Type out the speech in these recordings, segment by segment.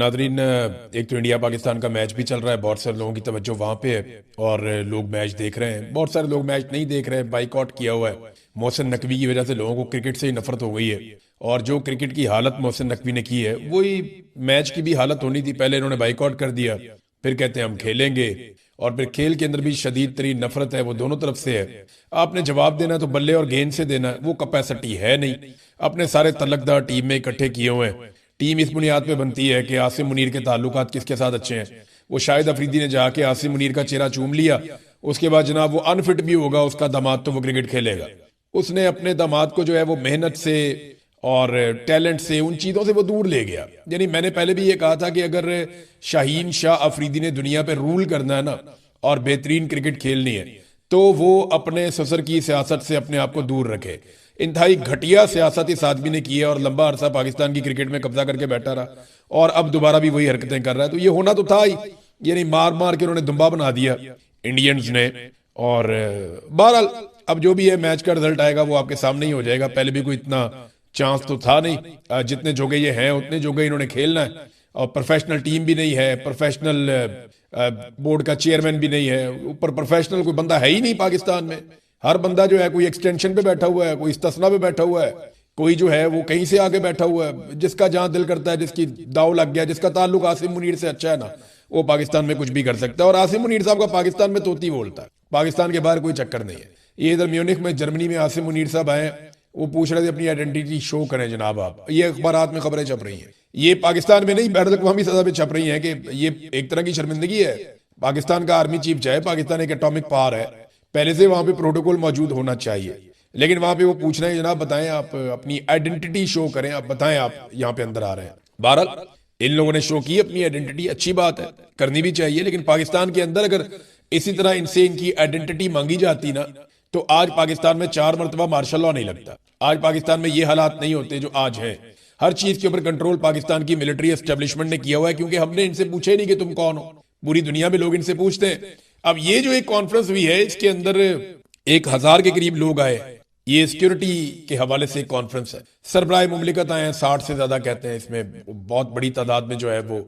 Nadreen, एक तो India Pakistan का मैच भी चल रहा है, बहुत सारे लोगों की तवज्जो वहां पे है और लोग मैच देख रहे हैं। बहुत सारे लोग मैच नहीं देख रहे हैं, बाइकआउट किया हुआ है। मोहसिन नकवी की वजह से लोगों को क्रिकेट से ही नफरत हो गई है और जो क्रिकेट की हालत मोहसिन नकवी ने की है वही मैच की भी हालत होनी थी। पहले इन्होंने बाइकआउट कर दिया, फिर कहते हैं हम खेलेंगे, और फिर खेल के अंदर भी शदीद तरीन नफरत है, वो दोनों तरफ से है। आपने जवाब देना तो बल्ले और गेंद से देना, वो कैपेसिटी है नहीं। अपने सारे तलकदार टीम में इकट्ठे किए हुए हैं। टीम इस बुनियाद पे बनती है कि आसिम मुनीर के ताल्लुकात किसके साथ अच्छे हैं। वो शाहिद अफरीदी ने जाके आसिम मुनीर का चेहरा चूम लिया, उसके बाद जनाब वो अनफिट भी होगा उसका दामाद तो वो क्रिकेट खेलेगा। उसने अपने दामाद को जो है वो मेहनत से और टैलेंट से, उन चीज़ों से वो दूर ले गया। यानी मैंने पहले भी ये कहा था कि अगर शाहीन शाह अफरीदी ने दुनिया पे रूल करना है ना और बेहतरीन क्रिकेट खेलनी है तो वो अपने ससुर की सियासत से अपने आप को दूर रखे। इंतहाई घटिया सियासत इस आदमी ने की है और लंबा अरसा पाकिस्तान की क्रिकेट में कब्जा करके बैठा रहा और अब दोबारा भी वही हरकतें कर रहा है। तो ये होना तो था ही, यानी मार मार के उन्होंने दुम्बा बना दिया इंडियंस ने। और बहरहाल अब जो भी है मैच का रिजल्ट आएगा वो आपके सामने ही हो जाएगा। पहले भी कोई इतना चांस तो था नहीं, जितने जोगे ये हैं उतने जोगे इन्होंने खेलना है। और प्रोफेशनल टीम भी नहीं है, प्रोफेशनल बोर्ड का चेयरमैन भी नहीं है, ऊपर प्रोफेशनल कोई बंदा है ही नहीं पाकिस्तान में। हर बंदा जो है कोई एक्सटेंशन पे बैठा हुआ है, कोई इस्तिस्ना पे बैठा हुआ है, कोई जो है वो कहीं से आके बैठा हुआ है। जिसका जहां दिल करता है, जिसकी दाव लग गया, जिसका ताल्लुक आसिम मुनीर से अच्छा है ना, वो पाकिस्तान में कुछ भी कर सकता है। और आसिम मुनीर साहब का पाकिस्तान में तोती बोलता है, पाकिस्तान के बाहर कोई चक्कर नहीं है। ये इधर म्यूनिख में जर्मनी में आसिम मुनीर साहब आए, वो पूछ रहे थे अपनी आइडेंटिटी शो करें जनाब आप। ये अखबारात में खबरें छप रही हैं, ये पाकिस्तान में नहीं बैनुल अक़वामी सतह पे छप रही हैं कि ये एक तरह की शर्मिंदगी है। पाकिस्तान का आर्मी चीफ चाहे, पाकिस्तान एक एटॉमिक पावर है, पहले से वहां पे प्रोटोकॉल मौजूद होना चाहिए। लेकिन वहां पे वो पूछ रहे हैं जनाब बताएं आप अपनी आइडेंटिटी शो करें, आप बताएं आप यहाँ पे अंदर आ रहे हैं। बहरहाल इन लोगों ने शो की अपनी आइडेंटिटी, अच्छी बात है, करनी भी चाहिए। लेकिन पाकिस्तान के अंदर अगर इसी तरह इनसे इनकी आइडेंटिटी मांगी जाती ना तो आज पाकिस्तान में 4 मरतबा मार्शल लॉ नहीं लगता। आज पाकिस्तान में ये हालात नहीं होते जो आज हैं। हर चीज के ऊपर कंट्रोल पाकिस्तान की मिलिट्री एस्टेब्लिशमेंट ने किया हुआ है, क्योंकि हमने इनसे पूछे नहीं कि तुम कौन हो। पूरी दुनिया में लोग इनसे पूछते हैं। अब ये जो एक कॉन्फ्रेंस हुई है इसके अंदर 1000 के करीब लोग आए। ये सिक्योरिटी के हवाले से एक कॉन्फ्रेंस है। सरबराह मुमलिकत आए हैं, 60 से ज्यादा कहते हैं। इसमें बहुत बड़ी तादाद में जो है वो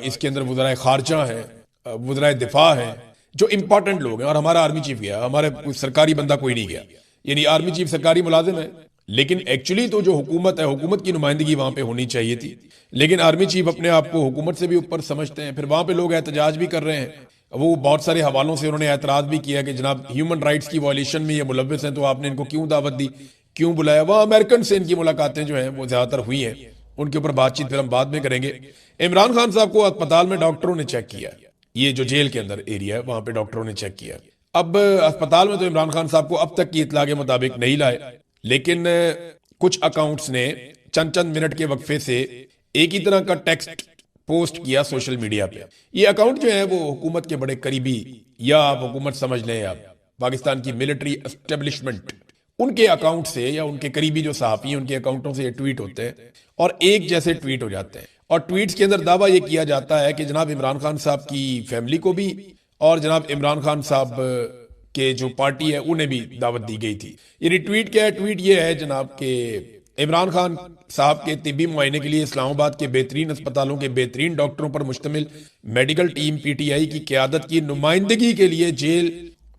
इसके अंदर वज़राए खारजा है, वज़राए दिफा है, जो इंपॉर्टेंट लोग हैं। और हमारा आर्मी चीफ गया, हमारे सरकारी बंदा कोई नहीं गया। यानी आर्मी चीफ सरकारी मुलाजिम है, लेकिन एक्चुअली तो जो हुकूमत है, हुकूमत की नुमाइंदगी वहां पे होनी चाहिए थी। लेकिन आर्मी चीफ अपने आप को हुकूमत से भी ऊपर समझते हैं। फिर वहां पे लोग एहतजाज भी कर रहे हैं। वो बहुत सारे हवालों से उन्होंने एतराज भी किया कि जनाब ह्यूमन राइट्स की वॉयलेशन में ये मुलव्विस हैं, तो आपने इनको क्यों दावत दी, क्यों बुलाया। वह अमेरिकन से इनकी मुलाकातें जो हैं वो ज्यादातर हुई हैं, उनके ऊपर बातचीत फिर हम बाद में करेंगे। इमरान खान साहब को अस्पताल में डॉक्टरों ने चेक किया, ये जो जेल के अंदर एरिया है वहां पे डॉक्टरों ने चेक किया। अब अस्पताल में तो इमरान खान साहब को अब तक की इतला के मुताबिक नहीं लाए, लेकिन कुछ अकाउंट्स ने चंद चंद मिनट के वक्फे से एक ही तरह का टेक्स्ट पोस्ट किया सोशल मीडिया पे। ये अकाउंट जो है वो हुकूमत के बड़े करीबी, या आप हुकूमत समझ लें, आप पाकिस्तान की मिलिट्री एस्टेब्लिशमेंट, उनके अकाउंट से या उनके करीबी जो सहाफी हैं उनके अकाउंटों से ये ट्वीट होते हैं और एक जैसे ट्वीट हो जाते हैं। और ट्वीट्स के अंदर दावा यह किया जाता है कि जनाब इमरान खान साहब की फैमिली को भी और जनाब इमरान खान साहब के जो पार्टी है उन्हें भी दावत दी गई थी। ये ट्वीट क्या है? ट्वीट ये है जनाब के इमरान खान साहब के तिब्बी मुआयने के लिए इस्लामाबाद के बेहतरीन अस्पतालों के बेहतरीन डॉक्टरों पर मुश्तमिल मेडिकल टीम पीटीआई की क्यादत की नुमाइंदगी के लिए जेल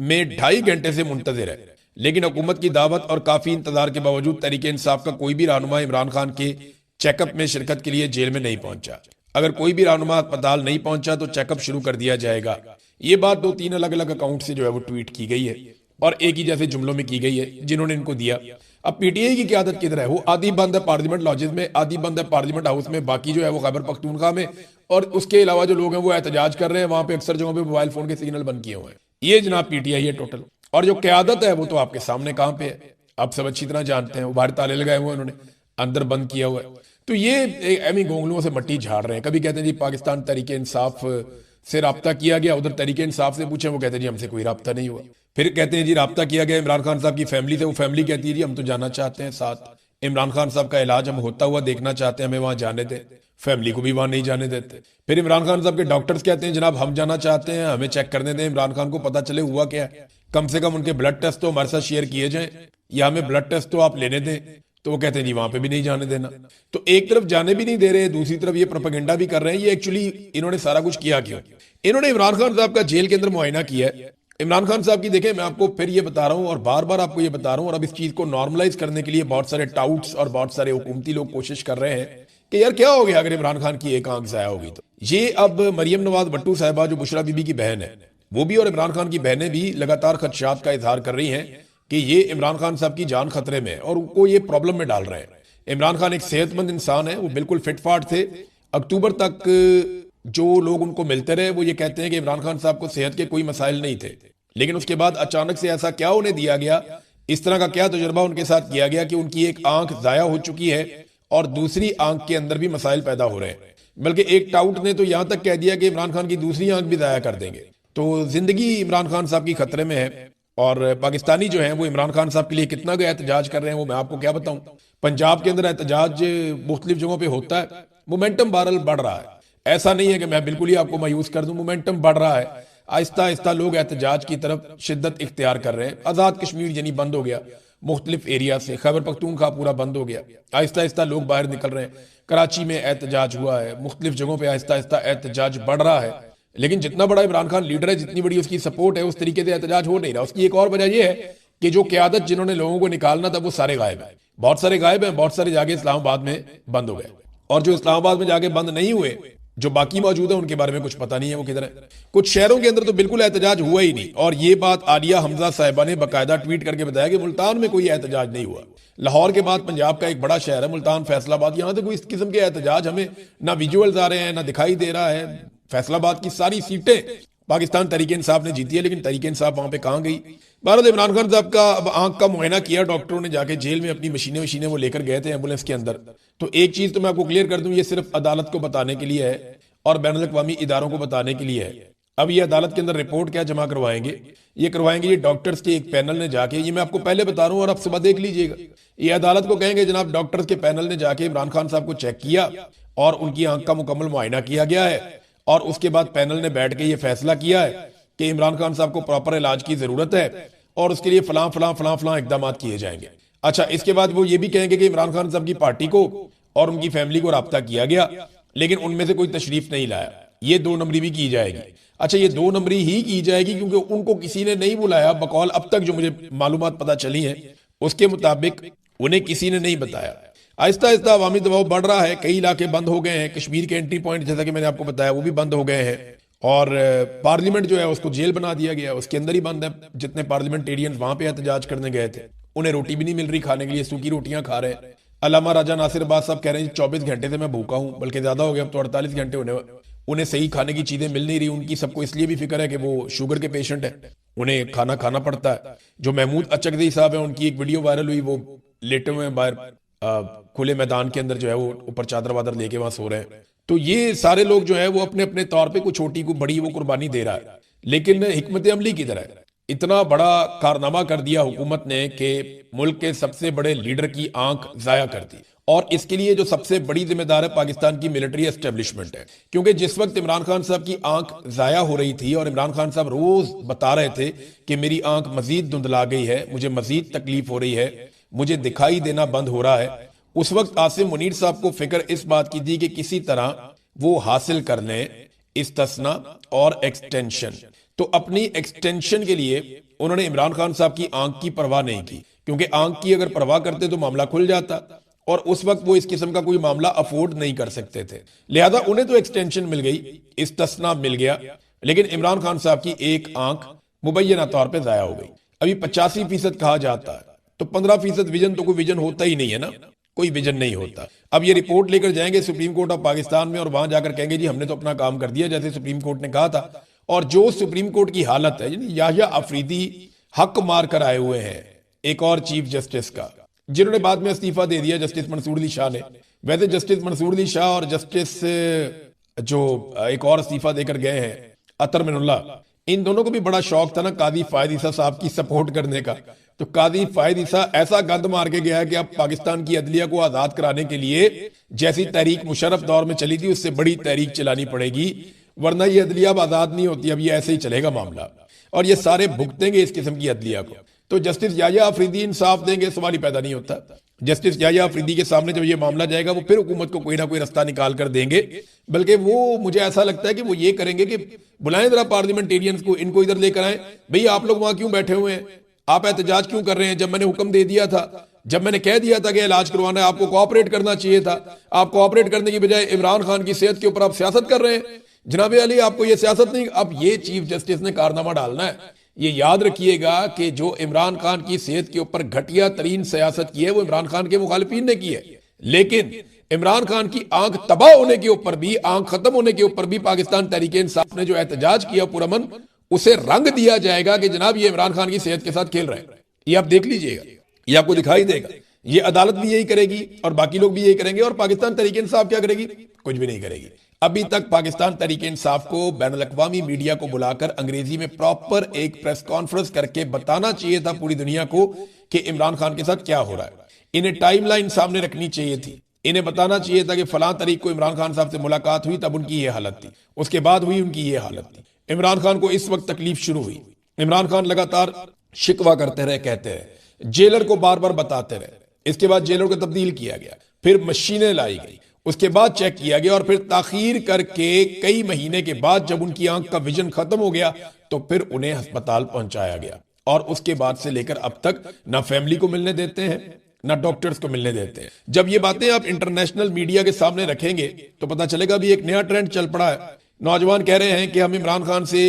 में 2.5 घंटे से मुंतजिर है। लेकिन हुकूमत की दावत और काफी इंतजार के बावजूद तहरीक इंसाफ का कोई भी रहनुमा इमरान खान के चेकअप में शिरकत के लिए जेल में नहीं पहुंचा। अगर कोई भी रहनुमा अस्पताल नहीं पहुंचा तो चेकअप शुरू कर दिया जाएगा। ये बात 2-3 अलग अलग अकाउंट से जो है वो ट्वीट की गई है और एक ही जैसे जुमलों में की गई है जिन्होंने इनको दिया। अब पीटीआई की क्यादत किधर है? वो आधी बंद है पार्लियामेंट लॉजेस में, आधी बंद है पार्लियामेंट हाउस में, बाकी जो है वो खैबर पख्तूनख्वा में। और उसके अलावा जो लोग हैं वो एहतजाज कर रहे हैं, वहां पे अक्सर जगहों पे मोबाइल फोन के सिग्नल बंद किए हुए हैं। ये जनाब पीटीआई है टोटल। और जो क्यादत है वो तो आपके सामने कहां पे है, आप सब अच्छी तरह जानते हैं। वो बाहर ताले लगाए हुए उन्होंने, अंदर बंद किया हुआ है। तो ये एमी गोंगलुओं से मट्टी झाड़ रहे हैं। कभी कहते हैं जी पाकिस्तान तहरीक इंसाफ से राब्ता किया गया, उधर तहरीक इंसाफ से पूछे, वो कहते हैं जी हमसे कोई राब्ता नहीं हुआ। फिर कहते हैं जी राब्ता किया गया इमरान खान साहब की फैमिली से, वो फैमिली कहती है जी हम तो जाना चाहते हैं साथ, इमरान खान साहब का इलाज हम होता हुआ देखना चाहते हैं, हमें वहां जाने दें। फैमिली को भी वहां नहीं जाने देते। फिर इमरान खान साहब के डॉक्टर्स कहते हैं जनाब हम जाना चाहते हैं, हमें चेक करने दें, इमरान खान को पता चले हुआ क्या है, कम से कम उनके ब्लड टेस्ट तो हमारे साथ शेयर किए जाएं, या हमें ब्लड टेस्ट तो आप लेने दें। तो वो कहते हैं जी वहां पे भी नहीं जाने देना। तो एक तरफ जाने भी नहीं दे रहे, दूसरी तरफ ये प्रोपेगेंडा भी कर रहे हैं। ये एक्चुअली इन्होंने सारा कुछ किया क्यों? इन्होंने इमरान खान साहब का जेल के अंदर मुआयना किया है। इमरान खान साहब की देखें, मैं आपको फिर ये बता रहा हूं और बार बार आपको ये बता रहा हूं, और अब इस चीज को नॉर्मलाइज करने के लिए बहुत सारे टाउट्स और बहुत सारे हुकूमती लोग कोशिश कर रहे हैं कि यार क्या हो गया अगर इमरान खान की एक आंख जाया होगी तो। ये अब मरियम नवाज भट्टू साहिबा जो बुशरा बीबी की बहन है, वो भी और इमरान खान की बहनें भी लगातार खदशात का इजहार कर रही हैं कि ये इमरान खान साहब की जान खतरे में है और उनको ये प्रॉब्लम में डाल रहे हैं। इमरान खान एक सेहतमंद इंसान है, वो बिल्कुल फिटफाट थे। अक्टूबर तक जो लोग उनको मिलते रहे वो ये कहते हैं कि इमरान खान साहब को सेहत के कोई मसाइल नहीं थे, लेकिन उसके बाद अचानक से ऐसा क्या उन्हें दिया गया, इस तरह का क्या तजुर्बा उनके साथ किया गया कि उनकी एक आंख जाया हो चुकी है और दूसरी आंख के अंदर भी मसाइल पैदा हो रहे हैं। बल्कि एक टाउट ने तो यहां तक कह दिया कि इमरान खान की दूसरी आंख भी जाया कर देंगे। तो जिंदगी इमरान खान साहब की खतरे में है। और पाकिस्तानी जो है वो इमरान खान साहब के लिए कितना गया एहतजाज कर रहे हैं वो मैं आपको क्या बताऊं। पंजाब के अंदर एहतजाज मुख्तलिफ जगहों पे होता है, मोमेंटम बहरहाल बढ़ रहा है। ऐसा नहीं है कि मैं बिल्कुल ही आपको मायूस कर दूं, मोमेंटम बढ़ रहा है। आहिस्ता आहिस्ता लोग एहतजाज की तरफ शिद्दत इख्तियार कर रहे हैं। आज़ाद कश्मीर यानी बंद हो गया, मुख्तलिफ एरिया से खैबर पख्तूनख्वा पूरा बंद हो गया। आहिस्ता आहिस्ता लोग बाहर निकल रहे हैं। कराची में एहतजाज हुआ है, मुख्तलिफ जगहों पर आहिस्ता आहिस्ता एहतजाज बढ़ रहा है। लेकिन जितना बड़ा इमरान खान लीडर है, जितनी बड़ी उसकी सपोर्ट है, उस तरीके से एहतजाज हो नहीं रहा। उसकी एक और वजह यह है कि जो क्यादत जिन्होंने लोगों को निकालना था वो सारे गायब है। बहुत सारे गायब हैं, बहुत सारे जाके इस्लामाबाद में बंद हो गए, और जो इस्लामाबाद में जाके बंद नहीं हुए, जो बाकी मौजूद है, उनके बारे में कुछ पता नहीं है वो किधर है। कुछ शहरों के अंदर तो बिल्कुल एहतजाज हुआ ही नहीं। और ये बात आलिया हमजा साहिबा ने बाकायदा ट्वीट करके बताया कि मुल्तान में कोई एहतजाज नहीं हुआ। लाहौर के बाद पंजाब का एक बड़ा शहर है मुल्तान, फैसलाबाद, यहां तो कोई इस किस्म के एहतजाज हमें ना विजुअल्स आ रहे हैं ना दिखाई दे रहा है। फैसलाबाद की सारी सीटें पाकिस्तान तहरीक इंसाफ ने जीती है, लेकिन तहरीक इंसाफ वहां पे कहां गई। भारत इमरान खान साहब का अब आंख का मुआयना किया डॉक्टरों ने, जाके जेल में अपनी मशीनें वो लेकर गए थे एम्बुलेंस के अंदर। तो एक चीज तो मैं आपको क्लियर कर दूं, ये सिर्फ अदालत को बताने के लिए है और बैनुल अक़वामी इदारों को बताने के लिए है। अब ये अदालत के अंदर रिपोर्ट क्या जमा करवाएंगे, ये करवाएंगे ये डॉक्टर्स के एक पैनल ने जाके, ये मैं आपको पहले बता रहा हूं और आप सुबह देख लीजिएगा। ये अदालत को कहेंगे जनाब डॉक्टर्स के पैनल ने जाके इमरान खान साहब को चेक किया और उनकी आंख का मुकम्मल मुआयना किया गया है, और उसके बाद पैनल ने बैठ के ये फैसला किया है कि इमरान खान साहब को प्रॉपर इलाज की जरूरत है और उसके लिए फलां फलां फलां फलां इकदाम किए जाएंगे। अच्छा, इसके बाद वो ये भी कहेंगे कि इमरान खान साहब की पार्टी को और उनकी फैमिली को राब्ता किया गया, लेकिन उनमें से कोई तशरीफ नहीं लाया। ये 2 नंबरी भी की जाएगी। अच्छा, ये 2 नंबरी ही की जाएगी क्योंकि उनको किसी ने नहीं बुलाया। बकौल अब तक जो मुझे मालूमात पता चली है उसके मुताबिक उन्हें किसी ने नहीं बताया। आहिस्ता आहिस्ता अवामी दबाव बढ़ रहा है। कई इलाके बंद हो गए हैं, कश्मीर के एंट्री पॉइंट जैसा कि मैंने आपको बताया वो भी बंद हो गए हैं, और पार्लियामेंट जो है उसको जेल बना दिया गया, उसके अंदर ही बंद है। जितने पार्लियामेंटेरियंस वहां पे एहतजाज करने गए थे उन्हें रोटी भी नहीं मिल रही खाने के लिए, सूखी रोटियां खा रहे हैं। अल्लामा राजा नासिर अब्बास साहब कह रहे हैं 24 घंटे से मैं भूखा हूं, बल्कि ज्यादा हो गया, अब तो 48 घंटे होने। उन्हें सही खाने की चीजें मिल नहीं रही। उनकी सबको इसलिए भी फिक्र है कि वो शुगर के पेशेंट है, उन्हें खाना खाना पड़ता है। जो महमूद अचकदी साहब है, उनकी एक वीडियो वायरल हुई, वो लेटे हुए बाहर खुले मैदान के अंदर जो है वो ऊपर चादर वादर लेके वहां सो रहे हैं। तो ये सारे लोग जो है वो अपने अपने तौर पे कुछ छोटी को बड़ी वो कुर्बानी दे रहा है, लेकिन हिकमत अमली की तरह इतना बड़ा कारनामा कर दिया हुकूमत ने कि मुल्क के सबसे बड़े लीडर की आंख जाया कर दी। और इसके लिए जो सबसे बड़ी जिम्मेदार है पाकिस्तान की मिलिट्री एस्टेब्लिशमेंट है, क्योंकि जिस वक्त इमरान खान साहब की आंख जाया हो रही थी और इमरान खान साहब रोज बता रहे थे कि मेरी आंख मजीद धुंधला गई है, मुझे मजीद तकलीफ हो रही है, मुझे दिखाई देना बंद हो रहा है, उस वक्त आसिम मुनीर साहब को फिक्र इस बात की थी कि किसी तरह वो हासिल कर लें इस्तिस्ना और एक्सटेंशन। तो अपनी एक्सटेंशन के लिए उन्होंने इमरान खान साहब की आंख की परवाह नहीं की, क्योंकि आंख की अगर परवाह करते तो मामला खुल जाता, और उस वक्त वो इस किस्म का कोई मामला अफोर्ड नहीं कर सकते थे। लिहाजा उन्हें तो एक्सटेंशन मिल गई, इस्तिस्ना मिल गया, लेकिन इमरान खान साहब की एक आंख मुबैना तौर पर जाया हो गई। अभी 85% कहा जाता है, तो 15% विजन, तो कोई विजन होता ही नहीं है ना, कोई विजन नहीं होता। अब ये रिपोर्ट लेकर जाएंगे सुप्रीम कोर्ट ऑफ पाकिस्तान में और वहां जाकर कहेंगे जी हमने तो अपना काम कर दिया जैसे सुप्रीम कोर्ट ने कहा था। और जो सुप्रीम कोर्ट की हालत है, याहिया अफरीदी हक मार कर आए हुए हैं एक और चीफ जस्टिस का, जिन्होंने बाद में इस्तीफा दे दिया जस्टिस मंसूर अली शाह ने। वैसे जस्टिस मंसूर अली शाह और जस्टिस जो एक और इस्तीफा देकर गए हैं अतर मिनुल्लाह, इन दोनों को भी बड़ा शौक था ना कादी फायद ईसा साहब की सपोर्ट करने का। तो कादी फायद ईसा ऐसा गंद मार के गया कि अब पाकिस्तान की अदलिया को आजाद कराने के लिए जैसी तहरीक मुशर्रफ दौर में चली थी उससे बड़ी तहरीक चलानी पड़ेगी, वरना ये अदलिया अब आजाद नहीं होती। अब ये ऐसे ही चलेगा मामला, और ये सारे भुगतेंगे इस किस्म की अदलिया को। तो जस्टिस याहिया अफरीदी इंसाफ देंगे, सवाल ही पैदा नहीं होता। जस्टिस याह्या अफरीदी के सामने जब ये मामला जाएगा वो फिर हुकूमत को कोई ना कोई रास्ता निकाल कर देंगे, बल्कि वो मुझे ऐसा लगता है कि वो ये करेंगे कि बुलाएं जरा पार्लियामेंटेरियंस को, इनको इधर लेकर आए, भाई आप लोग वहां क्यों बैठे हुए हैं, आप एहतजाज क्यों कर रहे हैं, जब मैंने हुक्म दे दिया था, जब मैंने कह दिया था कि इलाज करवाना है, आपको कोऑपरेट करना चाहिए था, आप कोऑपरेट करने की बजाय इमरान खान की सेहत के ऊपर आप सियासत कर रहे हैं। जनाब अली आपको ये सियासत नहीं, अब ये चीफ जस्टिस ने कारनामा डालना है। ये याद रखिएगा कि जो इमरान खान की सेहत के ऊपर घटिया तरीन सियासत की है वो इमरान खान के मुखालिफिन ने की है, लेकिन इमरान खान की आंख तबाह होने के ऊपर भी, आंख खत्म होने के ऊपर भी पाकिस्तान तहरीक इंसाफ ने जो एहतजाज किया पुरअमन, उसे रंग दिया जाएगा कि जनाब ये इमरान खान की सेहत के साथ खेल रहे हैं। ये आप देख लीजिएगा, ये आपको दिखाई देगा। ये अदालत भी यही करेगी और बाकी लोग भी यही करेंगे, और पाकिस्तान तहरीक इंसाफ क्या करेगी? कुछ भी नहीं करेगी। अभी तक पाकिस्तान तहरीक इंसाफ को बैनुल-अक़वामी मीडिया को बुलाकर अंग्रेजी में प्रॉपर एक प्रेस कॉन्फ्रेंस करके बताना चाहिए था पूरी दुनिया को कि इमरान खान के साथ क्या हो रहा है। इन्हें टाइमलाइन सामने रखनी चाहिए थी, इन्हें बताना चाहिए था कि फलां तारीख को इमरान खान साहब से मुलाकात हुई, तब उनकी ये हालत थी, उसके बाद हुई उनकी ये हालत थी। इमरान खान को इस वक्त तकलीफ शुरू हुई। इमरान खान लगातार शिकवा करते रहे, कहते रहे, जेलर को बार बार बताते रहे। इसके बाद जेलर को तब्दील किया गया, फिर मशीनें लाई गई, उसके बाद चेक किया गया, और फिर ताखीर करके कई महीने के बाद जब उनकी आंख का विजन खत्म हो गया तो फिर उन्हें अस्पताल पहुंचाया गया। और उसके बाद से लेकर अब तक ना फैमिली को मिलने देते हैं, ना डॉक्टर्स को मिलने देते हैं। जब ये बातें आप इंटरनेशनल मीडिया के सामने रखेंगे तो पता चलेगा भी एक नया ट्रेंड चल पड़ा है। नौजवान कह रहे हैं कि हम इमरान खान से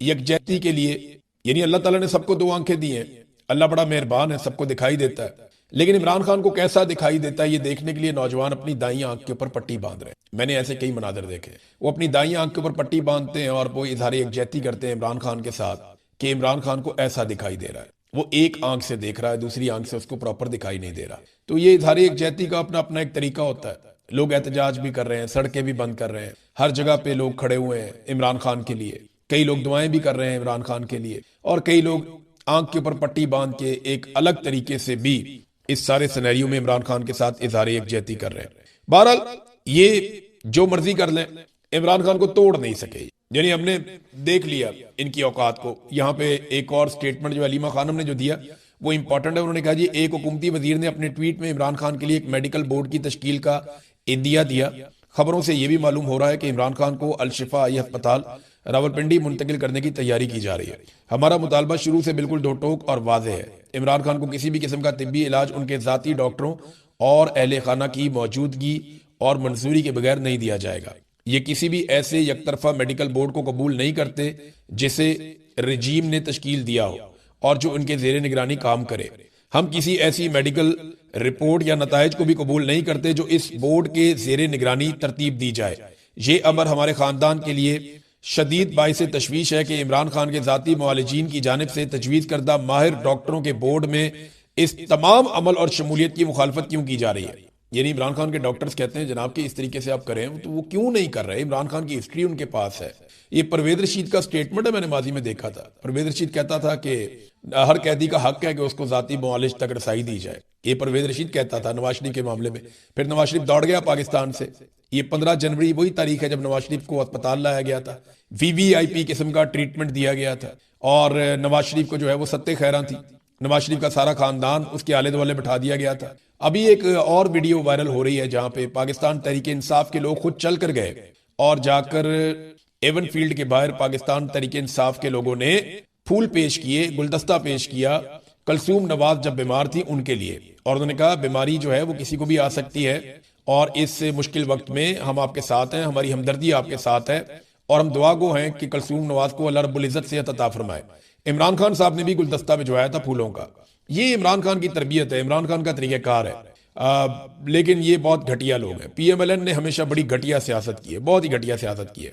यकजहती के लिए, यानी अल्लाह ताला ने सबको दो आंखें दी हैं, अल्लाह बड़ा मेहरबान है, सबको दिखाई देता है, लेकिन इमरान खान को कैसा दिखाई देता है ये देखने के लिए नौजवान अपनी दाईं आंख के ऊपर पट्टी बांध रहे हैं। मैंने ऐसे कई मनाजर देखे, वो अपनी दाईं आंख के ऊपर पट्टी बांधते हैं और वो इजहार यकजहती करते हैं इमरान खान के साथ कि इमरान खान को ऐसा दिखाई दे रहा है। वो एक आंख से देख रहा है, दूसरी आंख से उसको प्रॉपर दिखाई नहीं दे रहा। तो ये इजहार यकजहती का अपना अपना एक तरीका होता है। लोग एहतजाज भी कर रहे हैं, सड़कें भी बंद कर रहे हैं, हर जगह पे लोग खड़े हुए हैं इमरान खान के लिए। कई लोग दुआएं भी कर रहे हैं इमरान खान के लिए, और कई लोग आंख के ऊपर पट्टी बांध के एक अलग तरीके से भी इस सारे सिनेरियो में इमरान खान के साथ इजहार यकजहती कर रहे हैं। बहरहाल ये जो मर्जी कर लें, इमरान खान को तोड़ नहीं सके। यानी हमने देख लिया इनकी औकात को। यहाँ पे एक और स्टेटमेंट जो अलीमा खानम ने जो दिया वो इंपॉर्टेंट है। उन्होंने कहा जी एक हुकूमती वजीर ने अपने ट्वीट में इमरान खान के लिए एक मेडिकल बोर्ड की तश्कील का इंदिया दिया। खबरों से यह भी मालूम हो रहा है कि इमरान खान को अल शिफा आई अस्पताल रावलपिंडी मुंतकिल करने की तैयारी की जा रही है। हमारा मुतालबा शुरू से बिल्कुल दो टोक और वाज़ेह है। इमरान खान को किसी भी किस्म का तिब्बी इलाज उनके ज़ाती डॉक्टरों और अहले खाना की मौजूदगी और मंजूरी के बगैर नहीं दिया जाएगा। ये किसी भी ऐसे यकतरफा मेडिकल बोर्ड को कबूल नहीं करते जिसे रजीम ने तश्कील दिया हो और जो उनके जेर निगरानी काम करे। हम किसी ऐसी मेडिकल रिपोर्ट या नताइज को भी कबूल नहीं करते जो इस बोर्ड के जेर निगरानी तरतीब दी जाए। ये अमर हमारे खानदान के लिए शदीद बाइस तशवीश है कि इमरान खान के ज़ाती मुआलिजीन की जानिब से तजवीज़ करदा माहिर डॉक्टरों के बोर्ड में इस तमाम अमल और शमूलियत की मुखालफत क्यों की जा रही है। यानी इमरान खान के डॉक्टर्स कहते हैं जनाब कि इस तरीके से आप करें, तो वो क्यों नहीं कर रहे। इमरान खान की हिस्ट्री उनके पास है। ये परवेज रशीद का स्टेटमेंट है, मैंने माजी में देखा था। परवेज रशीद कहता था कि हर कैदी का हक है कि उसको जाती मुआलिज तक रसाई दी जाए। ये परवेज रशीद कहता था नवाज शरीफ के मामले में। फिर नवाज शरीफ दौड़ गया पाकिस्तान से। ये 15 जनवरी वही तारीख है जब नवाज शरीफ को अस्पताल लाया गया था, VVIP किस्म का ट्रीटमेंट दिया गया था, और नवाज शरीफ को जो है वो सत्ते खैरा थी। नवाज शरीफ का सारा खानदान उसके आले दुआले बैठा दिया गया था। अभी एक और वीडियो वायरल हो रही है जहां पे पाकिस्तान तहरीक इंसाफ के लोग खुद चल कर गए और जाकर एवन फील्ड के बाहर पाकिस्तान तहरीक इंसाफ के लोगों ने फूल पेश किए, गुलदस्ता पेश किया कलसूम नवाज जब बीमार थी उनके लिए, और उन्होंने कहा बीमारी जो है वो किसी को भी आ सकती है और इस मुश्किल वक्त में हम आपके साथ हैं, हमारी हमदर्दी आपके साथ है और हम दुआ गो हैं कि कलसूम नवाज को अल्लाह रब्बुल इज्जत सेहत अता फरमाए। इमरान खान साहब ने भी गुलदस्ता भिजवाया था फूलों का। ये इमरान खान की तरबियत है, इमरान खान का तरीक़ाकार है। लेकिन ये बहुत घटिया लोग हैं। PMLN ने हमेशा बड़ी घटिया सियासत की है, बहुत ही घटिया सियासत की है।